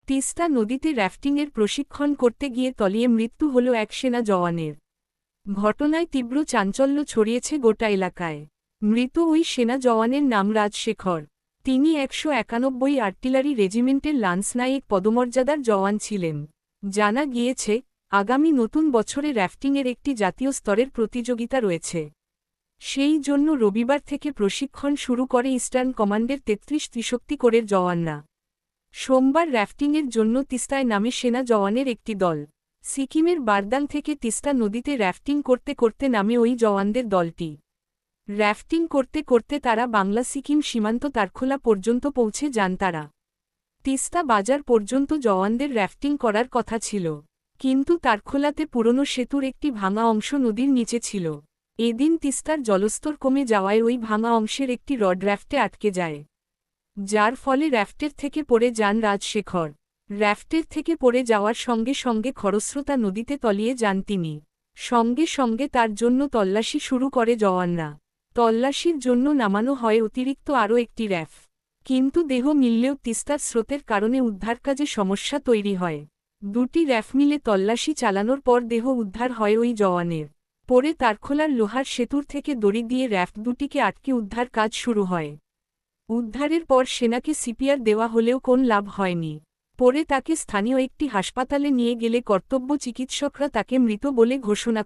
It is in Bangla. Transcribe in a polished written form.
তিস্তা নদীতে র্যাফটিংয়ের প্রশিক্ষণ করতে গিয়ে তলিয়ে মৃত্যু হল এক সেনা জওয়ানের। ঘটনায় তীব্র চাঞ্চল্য ছড়িয়েছে গোটা এলাকায়। মৃত ওই সেনা জওয়ানের নাম রাজশেখর। তিনি ১৯১ আর্টিলারি রেজিমেন্টের লান্সনায়েক পদমর্যাদার জওয়ান ছিলেন। জানা গিয়েছে, আগামী নতুন বছরে র্যাফটিংয়ের একটি জাতীয় স্তরের প্রতিযোগিতা রয়েছে। সেই জন্য রবিবার থেকে প্রশিক্ষণ শুরু করে ইস্টার্ন কমান্ডের ৩৩ কোরের জওয়ানরা। সোমবার র্যাফটিংয়ের জন্য তিস্তায় নামে সেনা জওয়ানের একটি দল। সিকিমের বারদাং থেকে তিস্তা নদীতে র্যাফটিং করতে করতে নামে ওই জওয়ানদের দলটি। র্যাফটিং করতে করতে তারা বাংলা সিকিম সীমান্ত তারখোলা পর্যন্ত পৌঁছে যান তারা। তিস্তা বাজার পর্যন্ত জওয়ানদের র্যাফটিং করার কথা ছিল, কিন্তু তারখোলাতে পুরনো সেতুর একটি ভাঙা অংশ নদীর নিচে ছিল। এদিন তিস্তার জলস্তর কমে যাওয়ায় ওই ভাঙা অংশের একটি রড র্যাফটে আটকে যায়, যার ফলে র্যাফটের থেকে পড়ে যান রাজশেখর। র্যাফটের থেকে পড়ে যাওয়ার সঙ্গে সঙ্গে খরস্রোতা নদীতে তলিয়ে যান তিনি। সঙ্গে সঙ্গে তার জন্য তল্লাশি শুরু করে জওয়ানরা। তল্লাশির জন্য নামানো হয় অতিরিক্ত আরও একটি র্যাফ, কিন্তু দেহ মিললেও তিস্তার স্রোতের কারণে উদ্ধারকাজে সমস্যা তৈরি হয়। দুটি র্যাফ মিলে তল্লাশি চালানোর পর দেহ উদ্ধার হয় ওই জওয়ানের। পরে তারখোলার লোহার সেতুর থেকে দড়ি দিয়ে র্যাফ দুটিকে আটকে উদ্ধার কাজ শুরু হয়। উদ্ধারের পর সেনাকে সিপিআর দেওয়া হলেও কোন লাভ হয়নি। পরে তাকে স্থানীয় একটি হাসপাতালে নিয়ে গেলে কর্তব্য চিকিৎসকরা তাকে মৃত বলে ঘোষণা